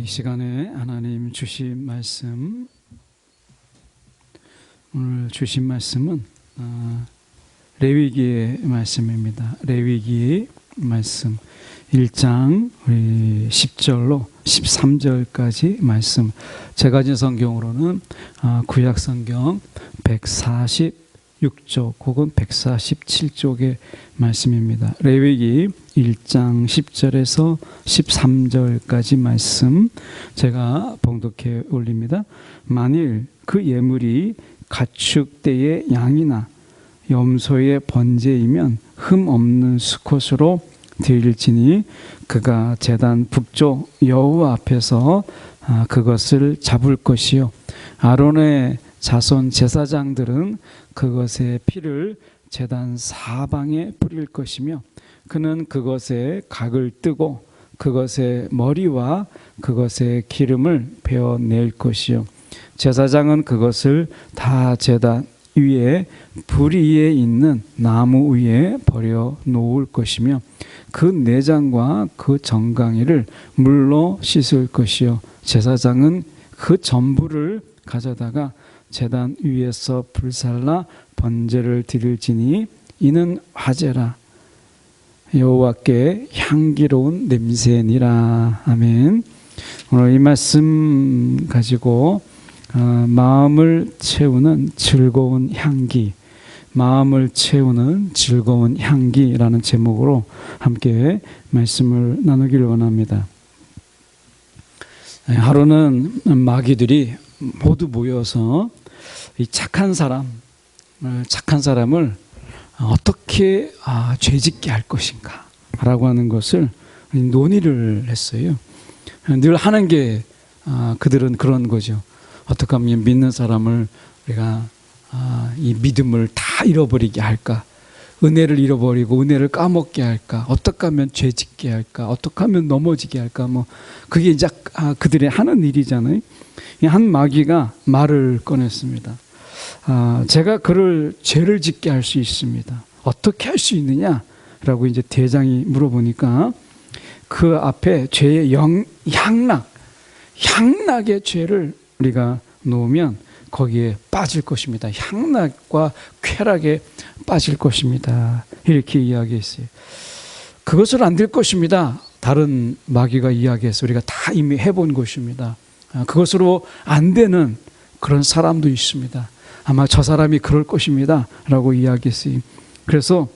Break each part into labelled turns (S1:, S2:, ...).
S1: 시간에 하나님 주신 말씀, 오늘 주신 말씀은 레위기의 말씀입니다. 레위기 말씀 1장 10절로 13절까지 말씀. 제가 가진 성경으로는 구약 성경 146쪽 혹은 147쪽의 말씀입니다. 레위기 1장 10절에서 13절까지 말씀 제가 봉독해 올립니다. 만일 그 예물이 가축대의 양이나 염소의 번제이면 흠 없는 수컷으로 드릴지니 그가 제단 북쪽 여호와 앞에서 그것을 잡을 것이요 아론의 자손 제사장들은 그것의 피를 제단 사방에 뿌릴 것이며 그는 그것에 각을 뜨고 그것의 머리와 그것의 기름을 베어낼 것이요 제사장은 그것을 다 제단 위에 불 위에 있는 나무 위에 버려 놓을 것이며 그 내장과 그 정강이를 물로 씻을 것이요 제사장은 그 전부를 가져다가 제단 위에서 불살라 번제를 드릴지니 이는 화제라 여호와께 향기로운 냄새니라. 아멘. 오늘 이 말씀 가지고 마음을 채우는 즐거운 향기, 마음을 채우는 즐거운 향기라는 제목으로 함께 말씀을 나누기를 원합니다. 하루는 마귀들이 모두 모여서 이 착한 사람을 어떻게 죄짓게 할 것인가 라고 하는 것을 논의를 했어요. 늘 하는 게 그들은 그런 거죠. 어떻게 하면 믿는 사람을 우리가 이 믿음을 다 잃어버리게 할까? 은혜를 잃어버리고 은혜를 까먹게 할까? 어떻게 하면 죄짓게 할까? 어떻게 하면 넘어지게 할까? 그게 이제 그들의 하는 일이잖아요. 한 마귀가 말을 꺼냈습니다. 제가 그를 죄를 짓게 할 수 있습니다. 어떻게 할 수 있느냐라고 이제 대장이 물어보니까 그 앞에 죄의 향락의 죄를 우리가 놓으면 거기에 빠질 것입니다. 향락과 쾌락에 빠질 것입니다. 이렇게 이야기했어요. 그것을 안 될 것입니다. 다른 마귀가 이야기해서 우리가 다 이미 해본 것입니다. 그것으로 안 되는 그런 사람도 있습니다. 아마 저 사람이 그럴 것입니다 라고 이야기했어요. 그래서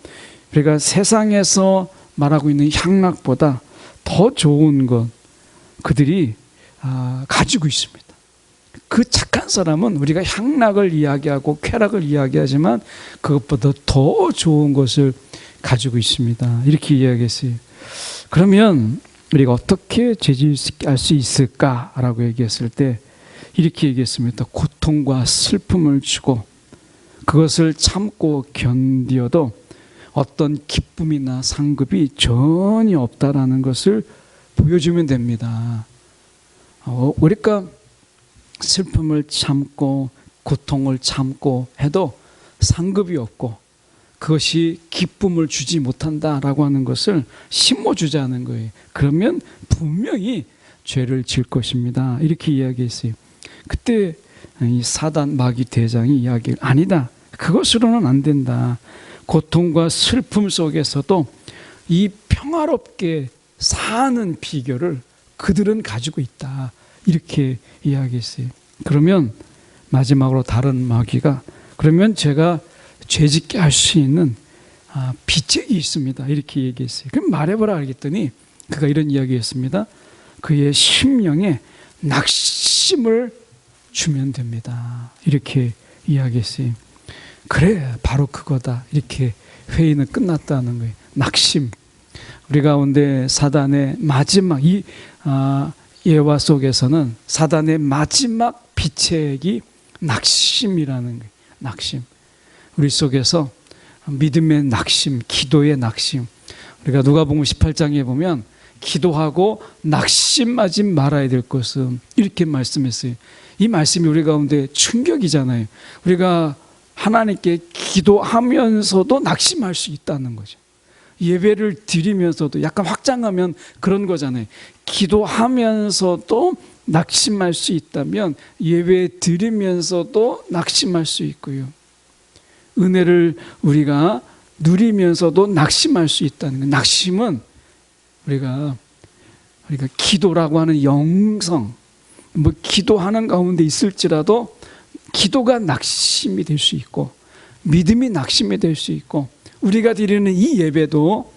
S1: 우리가 세상에서 말하고 있는 향락보다 더 좋은 것 그들이 가지고 있습니다. 그 착한 사람은 우리가 향락을 이야기하고 쾌락을 이야기하지만 그것보다 더 좋은 것을 가지고 있습니다. 이렇게 이야기했어요. 그러면 우리가 어떻게 죄짓게 할 수 있을까라고 얘기했을 때 이렇게 얘기했습니다. 고통과 슬픔을 주고 그것을 참고 견디어도 어떤 기쁨이나 상급이 전혀 없다라는 것을 보여주면 됩니다. 그러니까 슬픔을 참고 고통을 참고 해도 상급이 없고 그것이 기쁨을 주지 못한다라고 하는 것을 심어주자는 거예요. 그러면 분명히 죄를 질 것입니다. 이렇게 이야기했어요. 그때 이 사단 마귀 대장이 이야기를 아니다. 그것으로는 안 된다. 고통과 슬픔 속에서도 이 평화롭게 사는 비결을 그들은 가지고 있다. 이렇게 이야기했어요. 그러면 마지막으로 다른 마귀가 그러면 제가 죄짓게 할 수 있는 비책이 있습니다. 이렇게 얘기했어요. 그럼 말해보라 하겠더니 그가 이런 이야기했습니다. 그의 심령에 낙심을 주면 됩니다. 이렇게 이야기했어요. 그래 바로 그거다. 이렇게 회의는 끝났다는 거예요. 낙심. 우리 가운데 사단의 마지막 이 예화 속에서는 사단의 마지막 비책이 낙심이라는 거예요. 낙심. 우리 속에서 믿음의 낙심, 기도의 낙심. 우리가 누가복음 18장에 보면 기도하고 낙심하지 말아야 될 것은 이렇게 말씀했어요. 이 말씀이 우리 가운데 충격이잖아요. 우리가 하나님께 기도하면서도 낙심할 수 있다는 거죠. 예배를 드리면서도 약간 확장하면 그런 거잖아요. 기도하면서도 낙심할 수 있다면 예배 드리면서도 낙심할 수 있고요. 은혜를 우리가 누리면서도 낙심할 수 있다는 거예요. 낙심은 우리가 기도라고 하는 영성, 뭐 기도하는 가운데 있을지라도 기도가 낙심이 될 수 있고 믿음이 낙심이 될 수 있고 우리가 드리는 이 예배도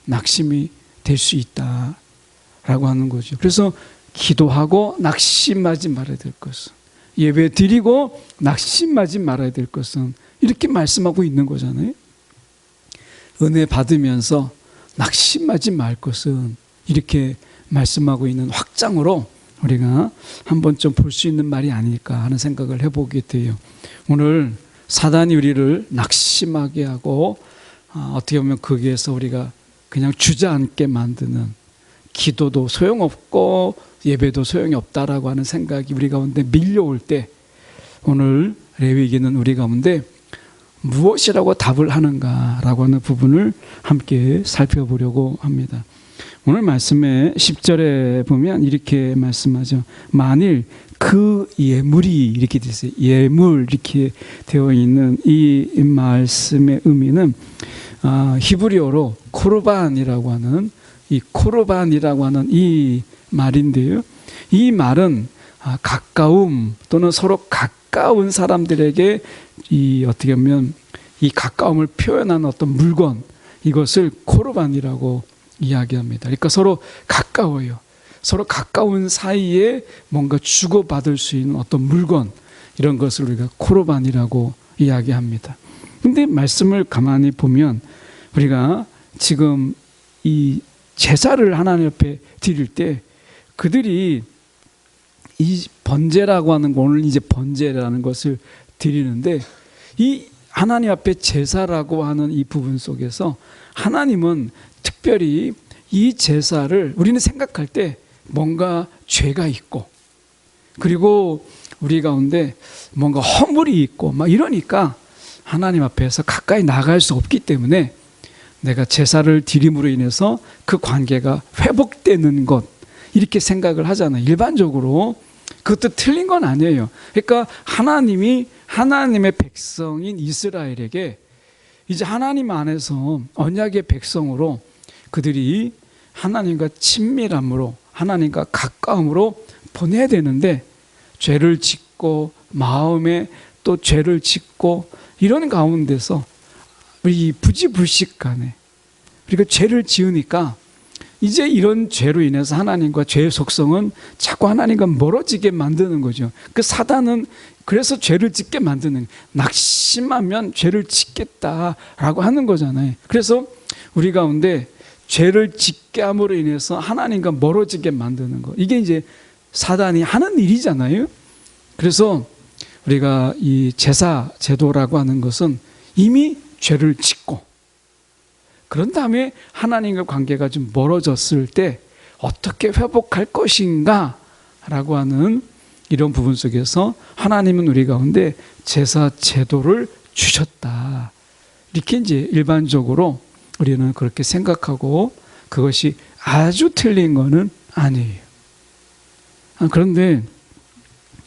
S1: 낙심이 될 수 있다라고 하는 거죠. 그래서 기도하고 낙심하지 말아야 될 것은, 예배 드리고 낙심하지 말아야 될 것은, 이렇게 말씀하고 있는 거잖아요. 은혜 받으면서 낙심하지 말 것은, 이렇게 말씀하고 있는 확장으로 우리가 한번 좀 볼 수 있는 말이 아닐까 하는 생각을 해보게 돼요. 오늘 사단이 우리를 낙심하게 하고 어떻게 보면 거기에서 우리가 그냥 주저앉게 만드는, 기도도 소용없고 예배도 소용이 없다라고 하는 생각이 우리 가운데 밀려올 때, 오늘 레위기는 우리 가운데 무엇이라고 답을 하는가라고 하는 부분을 함께 살펴보려고 합니다. 오늘 말씀의 10절에 보면 이렇게 말씀하죠. 만일 그 예물이, 이렇게 되어 있어요. 예물 이렇게 되어 있는 이 말씀의 의미는 히브리어로 코르반이라고 하는 이 말인데요. 이 말은 가까움 또는 서로 가까운 사람들에게 어떻게 보면 이 가까움을 표현하는 어떤 물건, 이것을 코르반이라고 이야기합니다. 그러니까 서로 가까워요. 서로 가까운 사이에 뭔가 주고받을 수 있는 어떤 물건, 이런 것을 우리가 코르반이라고 이야기합니다. 근데 말씀을 가만히 보면 우리가 지금 이 제사를 하나님 앞에 드릴 때 그들이 이 번제라고 하는 거, 오늘 이제 번제라는 것을 드리는데, 이 하나님 앞에 제사라고 하는 이 부분 속에서 하나님은 특별히 이 제사를 우리는 생각할 때 뭔가 죄가 있고, 그리고 우리 가운데 뭔가 허물이 있고 막 이러니까 하나님 앞에서 가까이 나갈 수 없기 때문에 내가 제사를 드림으로 인해서 그 관계가 회복되는 것, 이렇게 생각을 하잖아요. 일반적으로. 그것도 틀린 건 아니에요. 그러니까 하나님이 하나님의 백성인 이스라엘에게 이제 하나님 안에서 언약의 백성으로 그들이 하나님과 친밀함으로, 하나님과 가까움으로 보내야 되는데, 죄를 짓고 마음에 또 죄를 짓고 이런 가운데서 우리 부지불식간에 우리가 죄를 지으니까 이제 이런 죄로 인해서 하나님과 죄의 속성은 자꾸 하나님과 멀어지게 만드는 거죠. 그 사단은 그래서 죄를 짓게 만드는, 낙심하면 죄를 짓겠다라고 하는 거잖아요. 그래서 우리 가운데 죄를 짓게 함으로 인해서 하나님과 멀어지게 만드는 거, 이게 이제 사단이 하는 일이잖아요. 그래서 우리가 이 제사 제도라고 하는 것은 이미 죄를 짓고, 그런 다음에 하나님과 관계가 좀 멀어졌을 때 어떻게 회복할 것인가 라고 하는 이런 부분 속에서 하나님은 우리 가운데 제사 제도를 주셨다, 이렇게 이제 일반적으로 우리는 그렇게 생각하고, 그것이 아주 틀린 거는 아니에요. 그런데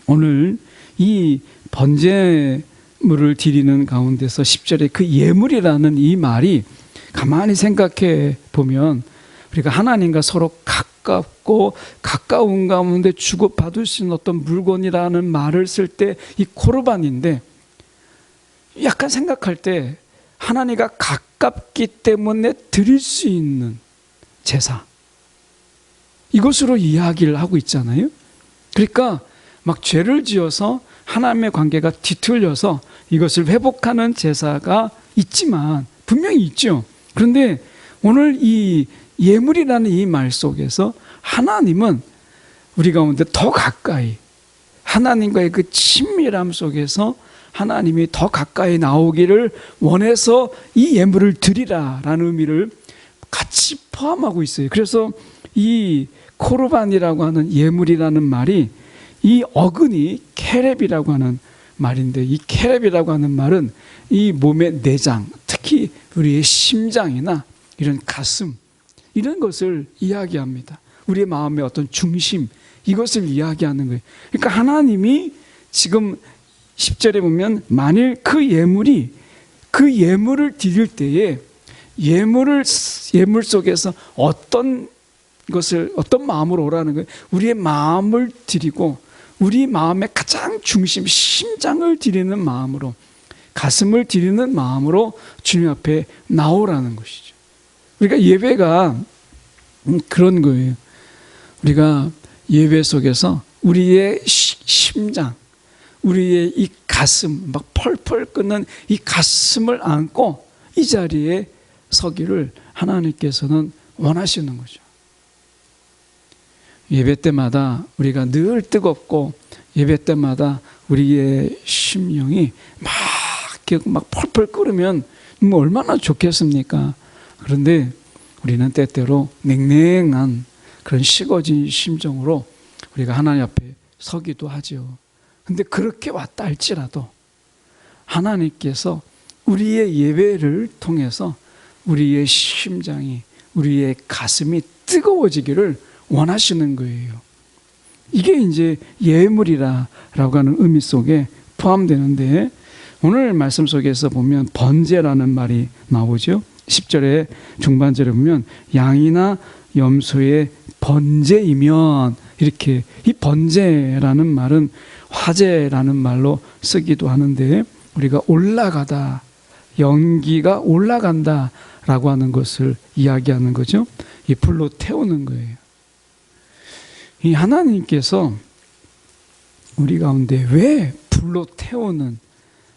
S1: 오늘 이 번제물을 드리는 가운데서 10절에 그 예물이라는 이 말이 가만히 생각해 보면 우리가 하나님과 서로 가깝고 가까운 가운데 주고받을 수 있는 어떤 물건이라는 말을 쓸 때 이 코르반인데, 약간 생각할 때 하나님과 가깝기 때문에 드릴 수 있는 제사, 이것으로 이야기를 하고 있잖아요. 그러니까 막 죄를 지어서 하나님의 관계가 뒤틀려서 이것을 회복하는 제사가 있지만, 분명히 있죠. 그런데 오늘 이 예물이라는 이 말 속에서 하나님은 우리 가운데 더 가까이, 하나님과의 그 친밀함 속에서 하나님이 더 가까이 나오기를 원해서 이 예물을 드리라라는 의미를 같이 포함하고 있어요. 그래서 이 코르반이라고 하는 예물이라는 말이, 이 어근이 케렙이라고 하는 말인데, 이 케렙이라고 하는 말은 이 몸의 내장, 특히 우리의 심장이나 이런 가슴, 이런 것을 이야기합니다. 우리의 마음의 어떤 중심, 이것을 이야기하는 거예요. 그러니까 하나님이 지금 10절에 보면 만일 그 예물을 드릴 때에 예물 속에서 어떤 마음으로 오라는 거예요. 우리의 마음을 드리고 우리 마음의 가장 중심, 심장을 드리는 마음으로, 가슴을 드리는 마음으로 주님 앞에 나오라는 것이죠. 우리가 예배가 그런 거예요. 우리가 예배 속에서 우리의 심장, 우리의 이 가슴, 막 펄펄 끓는 이 가슴을 안고 이 자리에 서기를 하나님께서는 원하시는 거죠. 예배 때마다 우리가 늘 뜨겁고, 예배 때마다 우리의 심령이 막 펄펄 끓으면 뭐 얼마나 좋겠습니까? 그런데 우리는 때때로 냉랭한 그런 식어진 심정으로 우리가 하나님 앞에 서기도 하죠. 근데 그렇게 왔다 할지라도 하나님께서 우리의 예배를 통해서 우리의 심장이, 우리의 가슴이 뜨거워지기를 원하시는 거예요. 이게 이제 예물이라고 하는 의미 속에 포함되는데, 오늘 말씀 속에서 보면 번제라는 말이 나오죠. 10절에 중반절에 보면 양이나 염소의 번제이면, 이렇게, 이 번제라는 말은 화제라는 말로 쓰기도 하는데, 우리가 올라가다, 연기가 올라간다 라고 하는 것을 이야기하는 거죠. 이 불로 태우는 거예요. 이 하나님께서 우리 가운데 왜 불로 태우는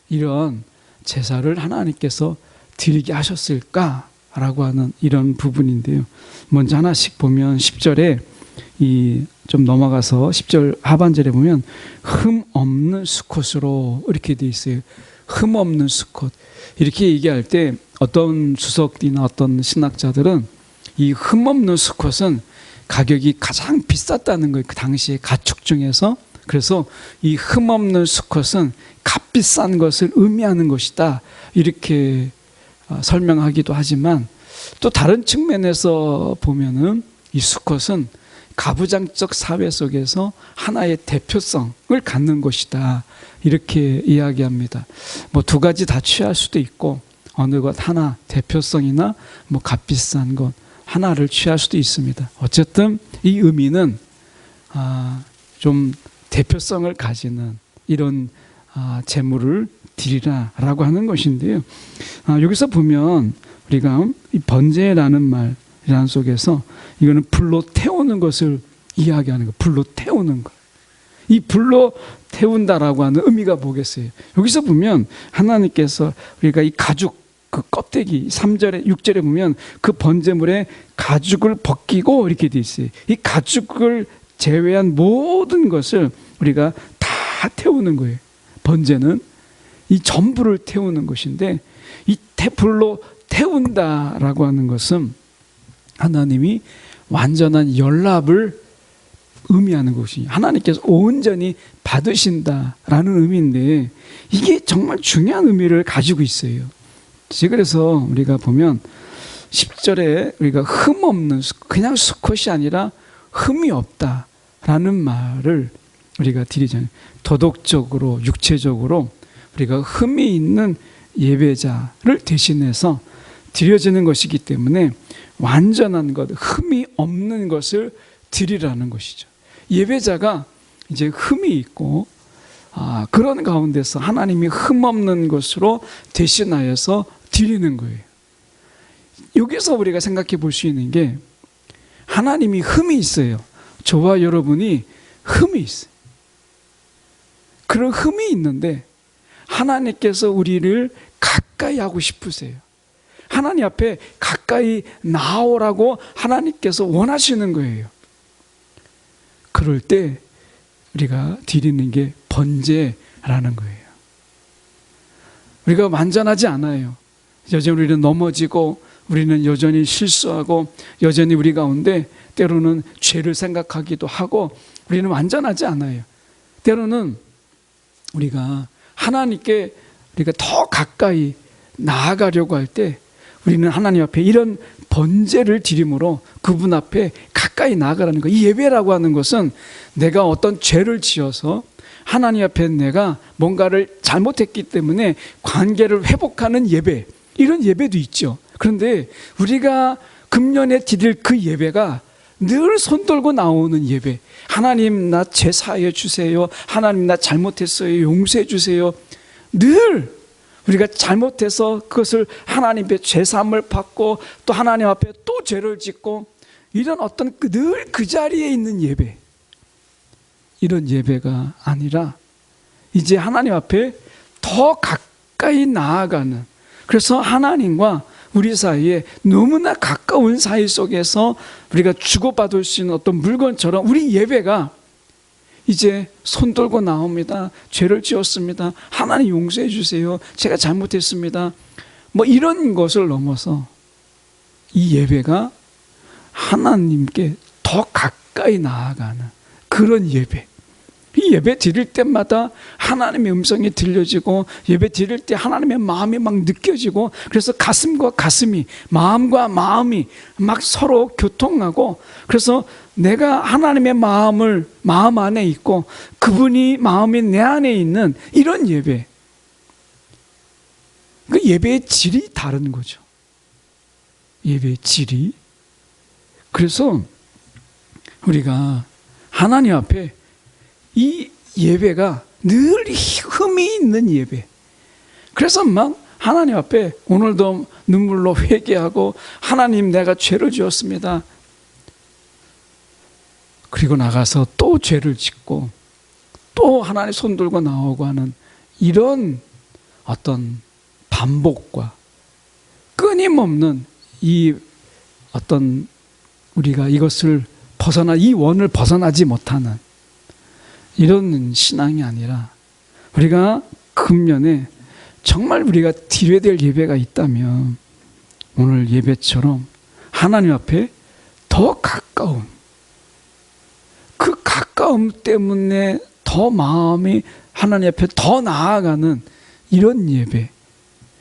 S1: 이런 제사를 하나님께서 드리게 하셨을까라고 하는 이런 부분인데요. 먼저 하나씩 보면 10절에 좀 넘어가서 10절 하반절에 보면 흠 없는 수컷으로 이렇게 돼 있어요. 흠 없는 수컷. 이렇게 얘기할 때 어떤 주석이나 어떤 신학자들은 이 흠 없는 수컷은 가격이 가장 비쌌다는 거예요. 그 당시에 가축 중에서. 그래서 이 흠 없는 수컷은 값비싼 것을 의미하는 것이다, 이렇게 설명하기도 하지만, 또 다른 측면에서 보면은 이 수컷은 가부장적 사회 속에서 하나의 대표성을 갖는 것이다, 이렇게 이야기합니다. 뭐 두 가지 다 취할 수도 있고, 어느 것 하나, 대표성이나 뭐 값비싼 것 하나를 취할 수도 있습니다. 어쨌든 이 의미는 좀 대표성을 가지는 이런 제물을 드리라라고 하는 것인데요. 여기서 보면 우리가 이 번제라는 말이라는 속에서 이거는 불로 태우는 것을 이야기하는 거, 불로 태우는 것. 이 불로 태운다라고 하는 의미가 뭐겠어요? 여기서 보면 하나님께서 우리가 이 가죽, 그 껍데기, 3절에 6절에 보면 그 번제물에 가죽을 벗기고 이렇게 돼 있어요. 이 가죽을 제외한 모든 것을 우리가 다 태우는 거예요. 번제는 이 전부를 태우는 것인데, 이 불로 태운다라고 하는 것은 하나님이 완전한 연락을 의미하는 것이, 하나님께서 온전히 받으신다라는 의미인데, 이게 정말 중요한 의미를 가지고 있어요. 그래서 우리가 보면 10절에 우리가 흠 없는, 그냥 수컷이 아니라 흠이 없다라는 말을 우리가 드리잖아요. 도덕적으로, 육체적으로 우리가 흠이 있는 예배자를 대신해서 드려지는 것이기 때문에 완전한 것, 흠이 없는 것을 드리라는 것이죠. 예배자가 이제 흠이 있고, 그런 가운데서 하나님이 흠 없는 것으로 대신하여서 드리는 거예요. 여기서 우리가 생각해 볼 수 있는 게, 하나님이 흠이 있어요. 저와 여러분이 흠이 있어요. 그런 흠이 있는데 하나님께서 우리를 가까이 하고 싶으세요. 하나님 앞에 가까이 나오라고 하나님께서 원하시는 거예요. 그럴 때 우리가 드리는 게 번제라는 거예요. 우리가 완전하지 않아요. 여전히 우리는 넘어지고, 우리는 여전히 실수하고, 여전히 우리 가운데 때로는 죄를 생각하기도 하고, 우리는 완전하지 않아요. 때로는 우리가 하나님께 우리가 더 가까이 나아가려고 할 때 우리는 하나님 앞에 이런 번제를 드림으로 그분 앞에 가까이 나아가라는 거예요. 이 예배라고 하는 것은 내가 어떤 죄를 지어서 하나님 앞에 내가 뭔가를 잘못했기 때문에 관계를 회복하는 예배, 이런 예배도 있죠. 그런데 우리가 금년에 드릴 그 예배가 늘 손 들고 나오는 예배. 하나님 나 죄 사하여 주세요. 하나님 나 잘못했어요. 용서해 주세요. 늘 우리가 잘못해서 그것을 하나님의 죄사함을 받고 또 하나님 앞에 또 죄를 짓고 이런 어떤 늘 그 자리에 있는 예배, 이런 예배가 아니라 이제 하나님 앞에 더 가까이 나아가는, 그래서 하나님과 우리 사이에 너무나 가까운 사이 속에서 우리가 주고받을 수 있는 어떤 물건처럼 우리 예배가 이제 손 들고 나옵니다. 죄를 지었습니다. 하나님 용서해 주세요. 제가 잘못했습니다. 뭐 이런 것을 넘어서 이 예배가 하나님께 더 가까이 나아가는 그런 예배. 이 예배 드릴 때마다 하나님의 음성이 들려지고 예배 드릴 때 하나님의 마음이 막 느껴지고, 그래서 가슴과 가슴이, 마음과 마음이 막 서로 교통하고, 그래서 내가 하나님의 마음 안에 있고 그분이 마음이 내 안에 있는 이런 예배, 그 예배의 질이 다른 거죠. 예배의 질이. 그래서 우리가 하나님 앞에 이 예배가 늘 흠이 있는 예배. 그래서 막 하나님 앞에 오늘도 눈물로 회개하고, 하나님 내가 죄를 지었습니다. 그리고 나가서 또 죄를 짓고 또 하나님 손 들고 나오고 하는 이런 어떤 반복과 끊임없는 이 어떤 우리가 이것을 이 원을 벗어나지 못하는 이런 신앙이 아니라, 우리가 금년에 정말 우리가 드려야 될 예배가 있다면 오늘 예배처럼 하나님 앞에 더 가까운, 그 가까움 때문에 더 마음이 하나님 앞에 더 나아가는 이런 예배.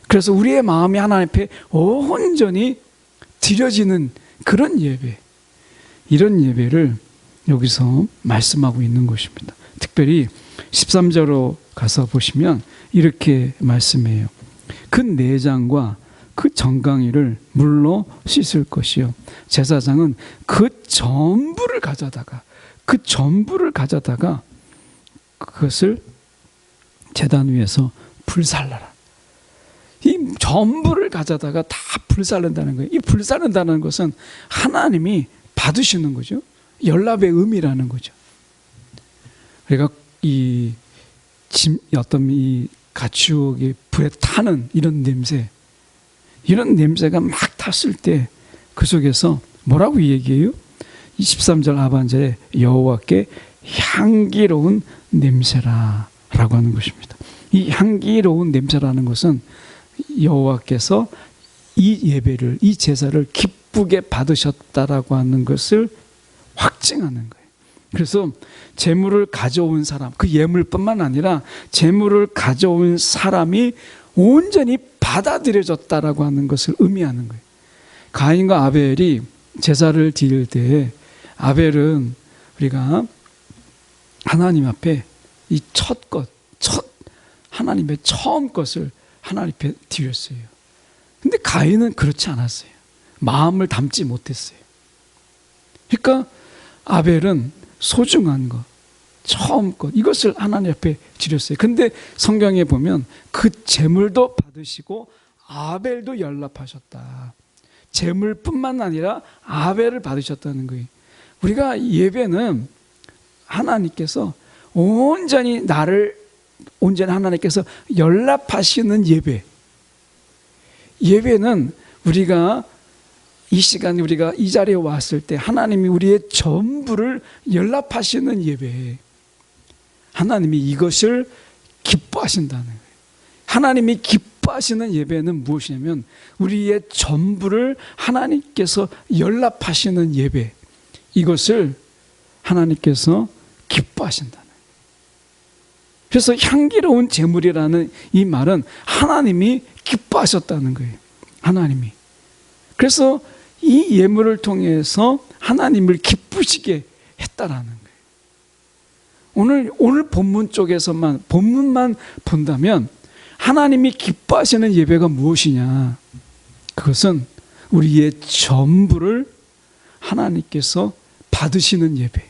S1: 그래서 우리의 마음이 하나님 앞에 온전히 드려지는 그런 예배, 이런 예배를 여기서 말씀하고 있는 것입니다. 특별히 13절로 가서 보시면 이렇게 말씀해요. 그 내장과 그 정강이를 물로 씻을 것이요, 제사장은 그 전부를 가져다가 그것을 제단 위에서 불살라라. 이 전부를 가져다가 다 불살른다는 거예요. 이 불살른다는 것은 하나님이 받으시는 거죠. 연락의 의미라는 거죠. 그러니까 이 가축의 불에 타는 이런 냄새가 막 탔을 때 그 속에서 뭐라고 얘기해요? 23절 하반절에 여호와께 향기로운 냄새라 라고 하는 것입니다. 이 향기로운 냄새라는 것은 여호와께서 이 예배를, 이 제사를 기쁘게 받으셨다라고 하는 것을 확증하는 거예요. 그래서 제물을 가져온 사람, 그 예물뿐만 아니라 제물을 가져온 사람이 온전히 받아들여졌다라고 하는 것을 의미하는 거예요. 가인과 아벨이 제사를 드릴 때 아벨은 우리가 하나님 앞에 이 첫 하나님의 처음 것을 하나님 앞에 드렸어요. 근데 가인은 그렇지 않았어요. 마음을 담지 못했어요. 그러니까 아벨은 소중한 것, 처음 것, 이것을 하나님 앞에 드렸어요. 근데 성경에 보면 그 제물도 받으시고 아벨도 연락하셨다. 제물뿐만 아니라 아벨을 받으셨다는 거예요. 우리가 예배는 하나님께서 온전히 하나님께서 연락하시는 예배. 예배는 우리가 이 시간에 우리가 이 자리에 왔을 때 하나님이 우리의 전부를 연락하시는 예배. 하나님이 이것을 기뻐하신다는 거예요. 하나님이 기뻐하시는 예배는 무엇이냐면 우리의 전부를 하나님께서 연락하시는 예배. 이것을 하나님께서 기뻐하신다는 거예요. 그래서 향기로운 제물이라는 이 말은 하나님이 기뻐하셨다는 거예요. 하나님이. 그래서 이 예물을 통해서 하나님을 기쁘시게 했다라는 거예요. 오늘 본문 쪽에서만, 본문만 본다면 하나님이 기뻐하시는 예배가 무엇이냐? 그것은 우리의 전부를 하나님께서 받으시는 예배.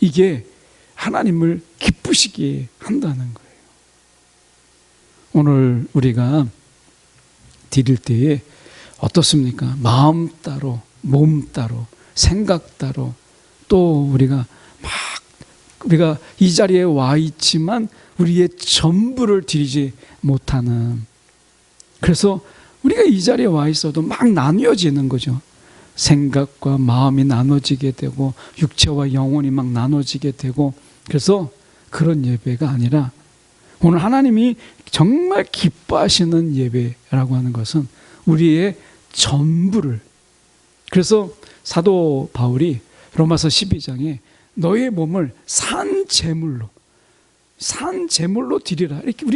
S1: 이게 하나님을 기쁘시게 한다는 거예요. 오늘 우리가 드릴 때에 어떻습니까? 마음 따로, 몸 따로, 생각 따로, 또 우리가 이 자리에 와 있지만 우리의 전부를 드리지 못하는, 그래서 우리가 이 자리에 와 있어도 막 나뉘어지는 거죠. 생각과 마음이 나눠지게 되고 육체와 영혼이 막 나눠지게 되고, 그래서 그런 예배가 아니라 오늘 하나님이 정말 기뻐하시는 예배라고 하는 것은 우리의 전부를, 그래서 사도 바울이 로마서 12장에 너의 몸을 산 제물로 드리라, 이렇게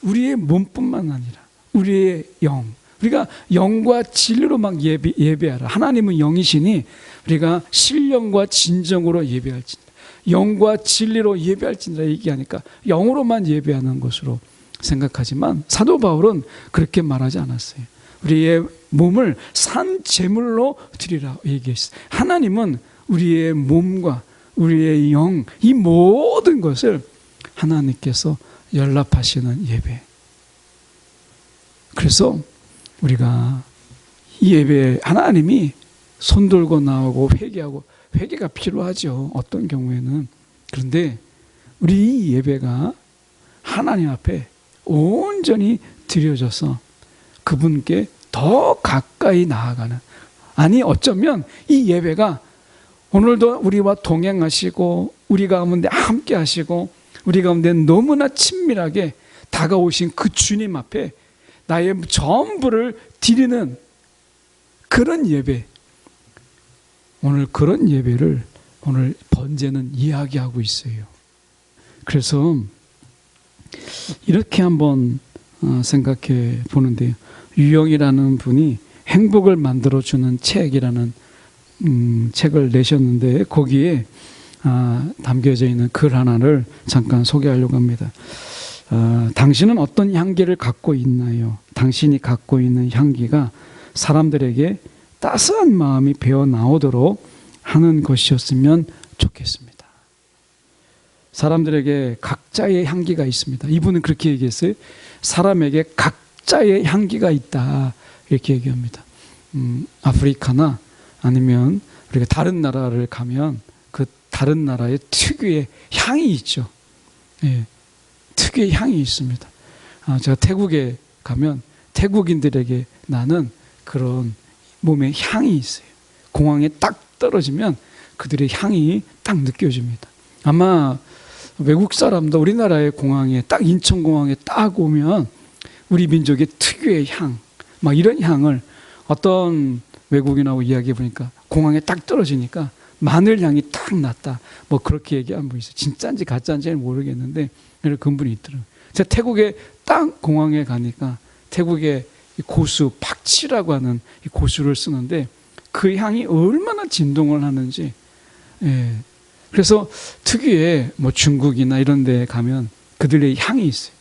S1: 우리의 몸뿐만 아니라 우리의 영, 우리가 영과 진리로 막 예배하라. 하나님은 영이시니 우리가 신령과 진정으로 예배할지니라. 영과 진리로 예배할지니라 얘기하니까 영으로만 예배하는 것으로 생각하지만 사도 바울은 그렇게 말하지 않았어요. 우리의 몸을 산 제물로 드리라 얘기했어요. 하나님은 우리의 몸과 우리의 영, 이 모든 것을 하나님께서 연락하시는 예배. 그래서 우리가 이 예배에 하나님이 손 들고 나오고 회개가 필요하죠. 어떤 경우에는. 그런데 우리 이 예배가 하나님 앞에 온전히 드려져서 그분께 더 가까이 나아가는, 아니 어쩌면 이 예배가 오늘도 우리와 동행하시고 우리 가운데 함께 하시고 우리 가운데 너무나 친밀하게 다가오신 그 주님 앞에 나의 전부를 드리는 그런 예배, 오늘 그런 예배를 오늘 번제는 이야기하고 있어요. 그래서 이렇게 한번 생각해 보는데요. 유영이라는 분이 행복을 만들어주는 책이라는 책을 내셨는데 거기에 담겨져 있는 글 하나를 잠깐 소개하려고 합니다. 당신은 어떤 향기를 갖고 있나요? 당신이 갖고 있는 향기가 사람들에게 따스한 마음이 배어 나오도록 하는 것이었으면 좋겠습니다. 사람들에게 각자의 향기가 있습니다. 이분은 그렇게 얘기했어요. 사람에게 각자의 향기가 있다, 이렇게 얘기합니다. 아프리카나 아니면 우리가 다른 나라를 가면 그 다른 나라의 특유의 향이 있죠. 예, 특유의 향이 있습니다. 제가 태국에 가면 태국인들에게 나는 그런 몸에 향이 있어요. 공항에 딱 떨어지면 그들의 향이 딱 느껴집니다. 아마 외국 사람도 우리나라의 공항에 딱 인천공항에 딱 오면 우리 민족의 특유의 향, 막 이런 향을 어떤 외국인하고 이야기해 보니까 공항에 딱 떨어지니까 마늘 향이 딱 났다, 뭐 그렇게 얘기한 분 있어요. 진짜인지 가짜인지는 모르겠는데 그런 분이 있더라고요. 제가 태국에 딱 공항에 가니까 태국의 고수 팍치라고 하는 이 고수를 쓰는데 그 향이 얼마나 진동을 하는지. 예. 그래서 특유의 뭐 중국이나 이런 데 가면 그들의 향이 있어요.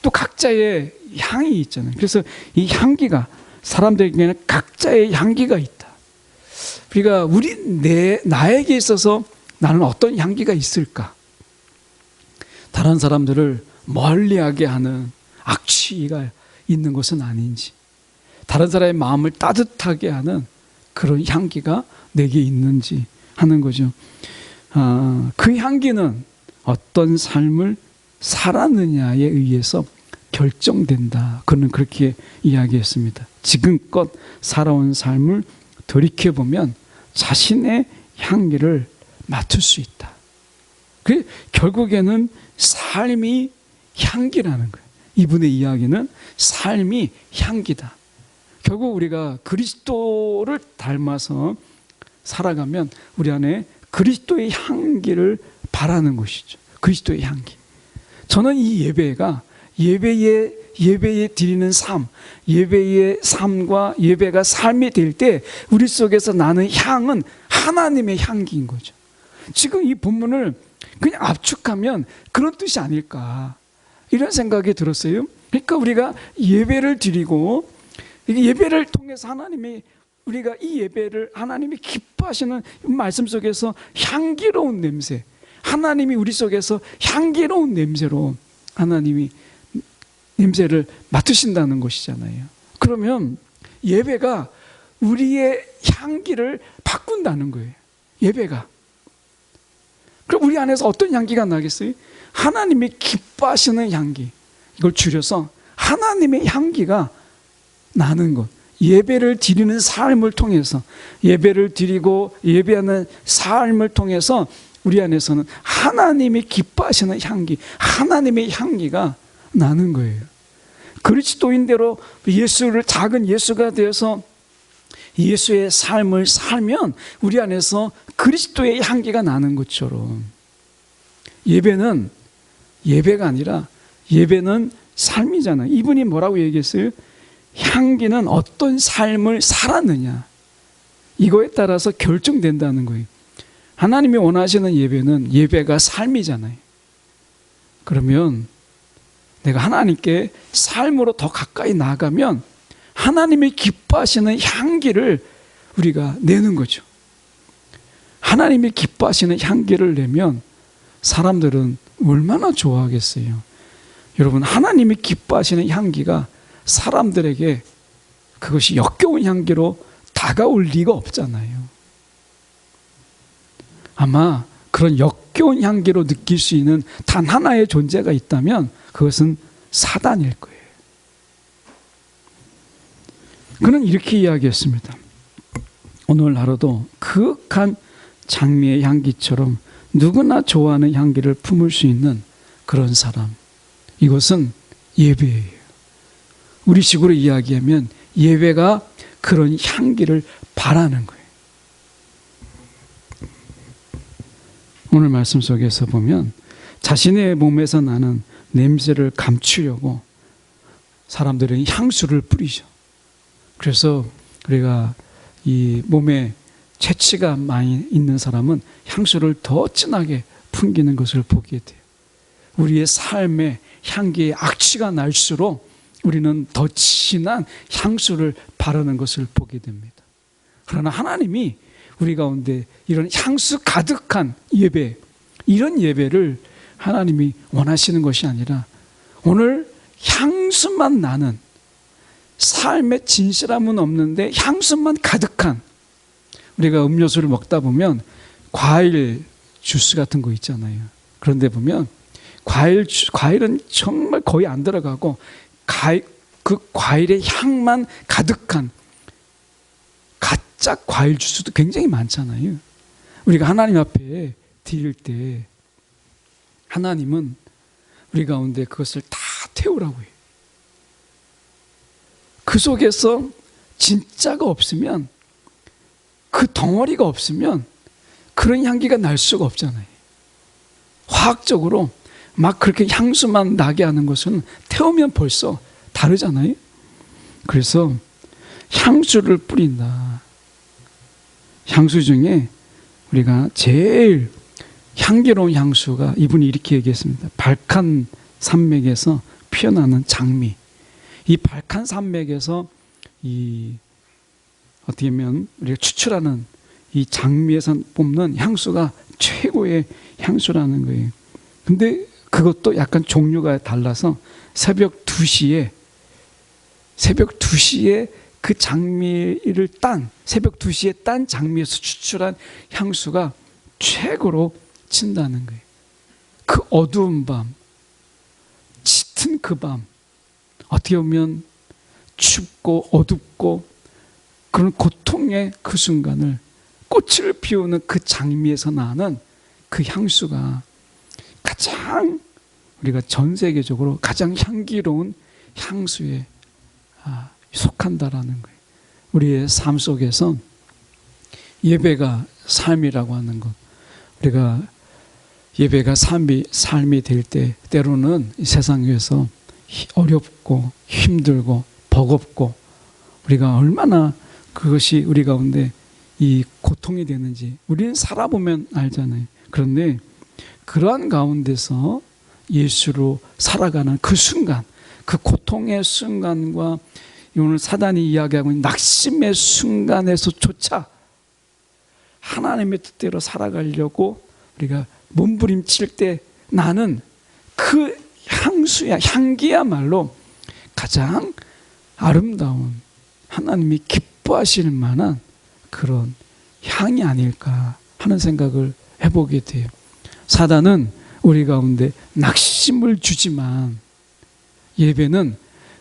S1: 또 각자의 향이 있잖아요. 그래서 이 향기가 사람들에게는 각자의 향기가 있다. 우리가 나에게 있어서 나는 어떤 향기가 있을까? 다른 사람들을 멀리하게 하는 악취가 있는 것은 아닌지, 다른 사람의 마음을 따뜻하게 하는 그런 향기가 내게 있는지 하는 거죠. 그 향기는 어떤 삶을 살았느냐에 의해서 결정된다. 그는 그렇게 이야기했습니다. 지금껏 살아온 삶을 돌이켜보면 자신의 향기를 맡을 수 있다. 결국에는 삶이 향기라는 거예요. 이분의 이야기는 삶이 향기다. 결국 우리가 그리스도를 닮아서 살아가면 우리 안에 그리스도의 향기를 바라는 것이죠. 그리스도의 향기. 저는 이 예배가 예배에 드리는 삶, 예배의 삶과 예배가 삶이 될 때 우리 속에서 나는 향은 하나님의 향기인 거죠. 지금 이 본문을 그냥 압축하면 그런 뜻이 아닐까, 이런 생각이 들었어요. 그러니까 우리가 예배를 드리고, 예배를 통해서 하나님이, 우리가 이 예배를 하나님이 기뻐하시는 말씀 속에서 향기로운 냄새, 하나님이 우리 속에서 향기로운 냄새로 하나님이 냄새를 맡으신다는 것이잖아요. 그러면 예배가 우리의 향기를 바꾼다는 거예요. 예배가. 그럼 우리 안에서 어떤 향기가 나겠어요? 하나님이 기뻐하시는 향기, 이걸 줄여서 하나님의 향기가 나는 것. 예배를 드리는 삶을 통해서, 예배를 드리고 예배하는 삶을 통해서 우리 안에서는 하나님이 기뻐하시는 향기, 하나님의 향기가 나는 거예요. 그리스도인대로 예수를, 작은 예수가 되어서 예수의 삶을 살면 우리 안에서 그리스도의 향기가 나는 것처럼, 예배는 예배가 아니라 예배는 삶이잖아요. 이분이 뭐라고 얘기했어요? 향기는 어떤 삶을 살았느냐, 이거에 따라서 결정된다는 거예요. 하나님이 원하시는 예배는 예배가 삶이잖아요. 그러면 내가 하나님께 삶으로 더 가까이 나아가면 하나님이 기뻐하시는 향기를 우리가 내는 거죠. 하나님이 기뻐하시는 향기를 내면 사람들은 얼마나 좋아하겠어요. 여러분, 하나님이 기뻐하시는 향기가 사람들에게 그것이 역겨운 향기로 다가올 리가 없잖아요. 아마 그런 역겨운 향기로 느낄 수 있는 단 하나의 존재가 있다면 그것은 사단일 거예요. 그는 이렇게 이야기했습니다. 오늘 하루도 그윽한 장미의 향기처럼 누구나 좋아하는 향기를 품을 수 있는 그런 사람, 이것은 예배예요. 우리식으로 이야기하면 예배가 그런 향기를 바라는 거예요. 오늘 말씀 속에서 보면 자신의 몸에서 나는 냄새를 감추려고 사람들은 향수를 뿌리죠. 그래서 우리가 이 몸에 체취가 많이 있는 사람은 향수를 더 진하게 풍기는 것을 보게 돼요. 우리의 삶의 향기에 악취가 날수록 우리는 더 진한 향수를 바르는 것을 보게 됩니다. 그러나 하나님이 우리 가운데 이런 향수 가득한 예배, 이런 예배를 하나님이 원하시는 것이 아니라 오늘 향수만 나는, 삶에 진실함은 없는데 향수만 가득한, 우리가 음료수를 먹다 보면 과일 주스 같은 거 있잖아요. 그런데 보면 과일은 정말 거의 안 들어가고 그 과일의 향만 가득한 가짜 과일 주스도 굉장히 많잖아요. 우리가 하나님 앞에 드릴 때 하나님은 우리 가운데 그것을 다 태우라고 해요. 그 속에서 진짜가 없으면, 그 덩어리가 없으면 그런 향기가 날 수가 없잖아요. 화학적으로 막 그렇게 향수만 나게 하는 것은 태우면 벌써 다르잖아요. 그래서 향수를 뿌린다. 향수 중에 우리가 제일 향기로운 향수가, 이분이 이렇게 얘기했습니다. 발칸 산맥에서 피어나는 장미. 이 발칸 산맥에서 어떻게 보면 우리가 추출하는 이 장미에서 뽑는 향수가 최고의 향수라는 거예요. 근데 그것도 약간 종류가 달라서 새벽 2시에 그 장미를 새벽 2시에 딴 장미에서 추출한 향수가 최고로 친다는 거예요. 그 어두운 밤, 짙은 그 밤, 어떻게 보면 춥고 어둡고 그런 고통의 그 순간을, 꽃을 피우는 그 장미에서 나는 그 향수가 가장, 우리가 전 세계적으로 가장 향기로운 향수에 속한다라는 거예요. 우리의 삶 속에서 예배가 삶이라고 하는 것, 우리가 예배가 삶이 될 때 때로는 이 세상 위에서 어렵고 힘들고 버겁고 우리가 얼마나 그것이 우리 가운데 이 고통이 되는지 우리는 살아보면 알잖아요. 그런데 그러한 가운데서 예수로 살아가는 그 순간, 그 고통의 순간과 오늘 사단이 이야기하고 있는 낙심의 순간에서조차 하나님의 뜻대로 살아가려고 우리가 몸부림칠 때 나는 그 향기야말로 가장 아름다운 하나님이 기뻐하실 만한 그런 향이 아닐까 하는 생각을 해보게 돼요. 사단은 우리 가운데 낙심을 주지만 예배는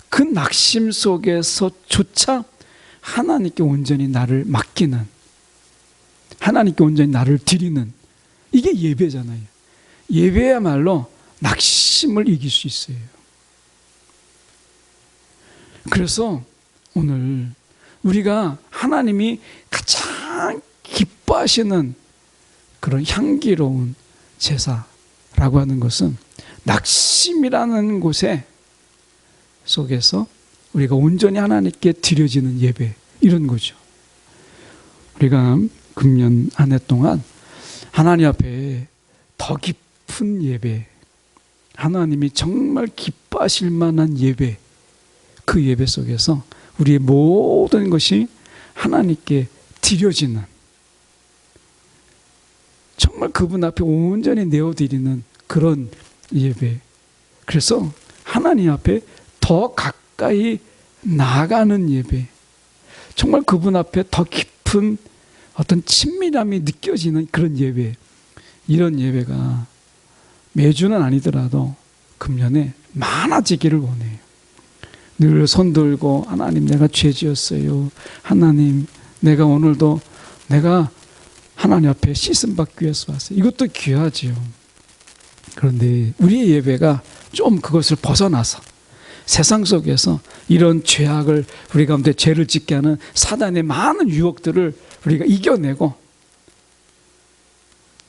S1: 그 낙심 속에서조차 하나님께 온전히 나를 맡기는, 하나님께 온전히 나를 드리는, 이게 예배잖아요. 예배야말로 낙심을 이길 수 있어요. 그래서 오늘 우리가 하나님이 가장 기뻐하시는 그런 향기로운 제사라고 하는 것은 낙심이라는 곳에 속에서 우리가 온전히 하나님께 드려지는 예배, 이런 거죠. 우리가 금년 한 해 동안 하나님 앞에 더 깊은 예배, 하나님이 정말 기뻐하실 만한 예배, 그 예배 속에서 우리의 모든 것이 하나님께 드려지는, 정말 그분 앞에 온전히 내어드리는 그런 예배. 그래서 하나님 앞에 더 가까이 나아가는 예배, 정말 그분 앞에 더 깊은 어떤 친밀함이 느껴지는 그런 예배, 이런 예배가 매주는 아니더라도 금년에 많아지기를 원해요. 늘 손들고 하나님 내가 죄 지었어요, 하나님 내가 오늘도 내가 하나님 앞에 씻음받기 위해서 왔어요. 이것도 귀하지요. 그런데 우리의 예배가 좀 그것을 벗어나서 세상 속에서 이런 죄악을, 우리 가운데 죄를 짓게 하는 사단의 많은 유혹들을 우리가 이겨내고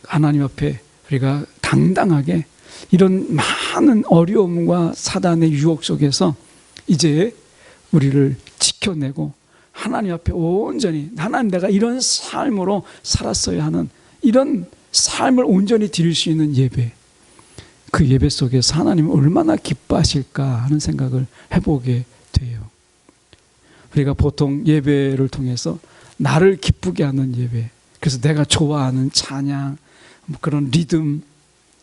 S1: 하나님 앞에 우리가 당당하게 이런 많은 어려움과 사단의 유혹 속에서 이제 우리를 지켜내고 하나님 앞에 온전히, 하나님 내가 이런 삶으로 살았어야 하는 이런 삶을 온전히 드릴 수 있는 예배, 그 예배 속에서 하나님은 얼마나 기뻐하실까 하는 생각을 해보게 돼요. 우리가 보통 예배를 통해서 나를 기쁘게 하는 예배, 그래서 내가 좋아하는 찬양, 그런 리듬,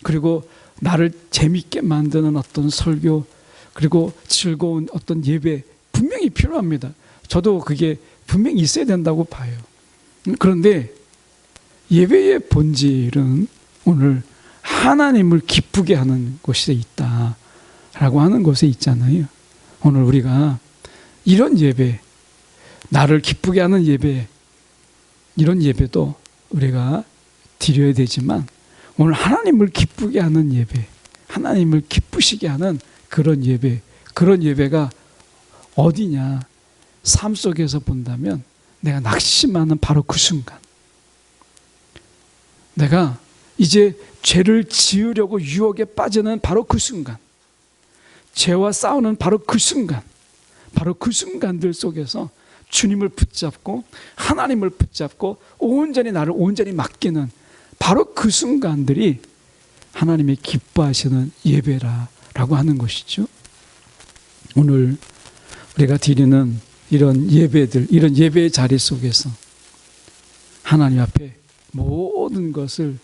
S1: 그리고 나를 재밌게 만드는 어떤 설교, 그리고 즐거운 어떤 예배 분명히 필요합니다. 저도 그게 분명히 있어야 된다고 봐요. 그런데 예배의 본질은 오늘 하나님을 기쁘게 하는 곳에 있다라고 하는 곳에 있잖아요. 오늘 우리가 이런 예배, 나를 기쁘게 하는 예배, 이런 예배도 우리가 드려야 되지만 오늘 하나님을 기쁘게 하는 예배, 하나님을 기쁘시게 하는 그런 예배, 그런 예배가 어디냐? 삶 속에서 본다면 내가 낙심하는 바로 그 순간, 내가 이제 죄를 지으려고 유혹에 빠지는 바로 그 순간, 죄와 싸우는 바로 그 순간, 바로 그 순간들 속에서 주님을 붙잡고 하나님을 붙잡고 온전히 나를 온전히 맡기는 바로 그 순간들이 하나님의 기뻐하시는 예배라고 하는 것이죠. 오늘 우리가 드리는 이런 예배들, 이런 예배의 자리 속에서 하나님 앞에 모든 것을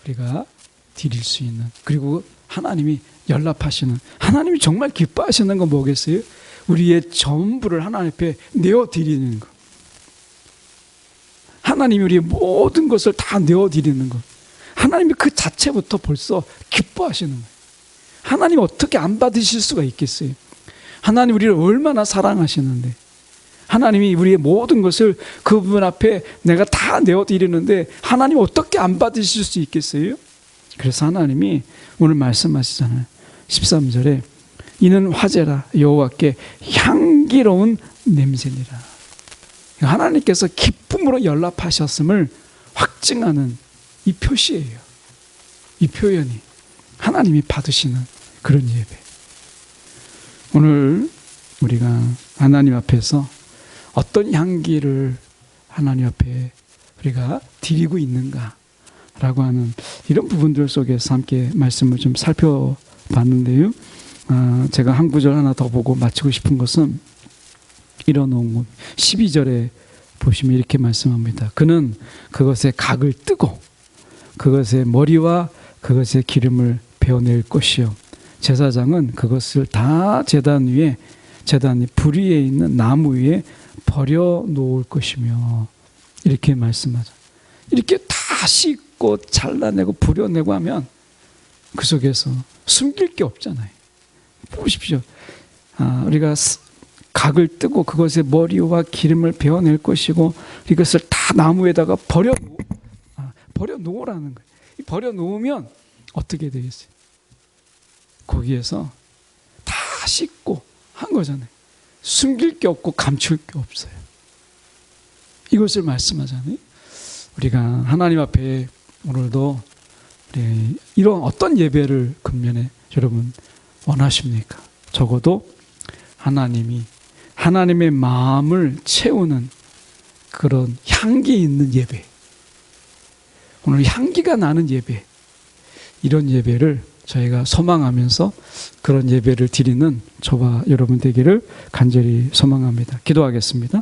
S1: 우리가 드릴 수 있는, 그리고 하나님이 연락하시는, 하나님이 정말 기뻐하시는 건 뭐겠어요? 우리의 전부를 하나님 앞에 내어드리는 것, 하나님이 우리의 모든 것을 다 내어드리는 것, 하나님이 그 자체부터 벌써 기뻐하시는 거예요. 하나님 어떻게 안 받으실 수가 있겠어요? 하나님 우리를 얼마나 사랑하시는데, 하나님이 우리의 모든 것을 그분 앞에 내가 다 내어드리는데 하나님 어떻게 안 받으실 수 있겠어요? 그래서 하나님이 오늘 말씀하시잖아요. 13절에 이는 화제라, 여호와께 향기로운 냄새니라. 하나님께서 기쁨으로 연락하셨음을 확증하는 이 표시예요. 이 표현이 하나님이 받으시는 그런 예배. 오늘 우리가 하나님 앞에서 어떤 향기를 하나님 앞에 우리가 드리고 있는가라고 하는 이런 부분들 속에서 함께 말씀을 좀 살펴봤는데요. 제가 한 구절 하나 더 보고 마치고 싶은 것은 이런 온 12절에 보시면 이렇게 말씀합니다. 그는 그것의 각을 뜨고 그것의 머리와 그것의 기름을 베어낼 것이요 제사장은 그것을 다 제단 위에 제단이 불 위에 있는 나무 위에 버려 놓을 것이며 이렇게 말씀하죠. 이렇게 다 씻고 잘라내고 부려내고 하면 그 속에서 숨길 게 없잖아요. 보십시오. 우리가 각을 뜨고 그것의 머리와 기름을 베어낼 것이고 이것을 다 나무에다가 버려 놓으라는 거예요. 버려 놓으면 어떻게 되겠어요? 거기에서 다 씻고 한 거잖아요. 숨길 게 없고 감출 게 없어요. 이것을 말씀하잖아요. 우리가 하나님 앞에 오늘도 이런 어떤 예배를 금년에 여러분 원하십니까? 적어도 하나님이 하나님의 마음을 채우는 그런 향기 있는 예배, 오늘 향기가 나는 예배, 이런 예배를 저희가 소망하면서 그런 예배를 드리는 저와 여러분 되기를 간절히 소망합니다. 기도하겠습니다.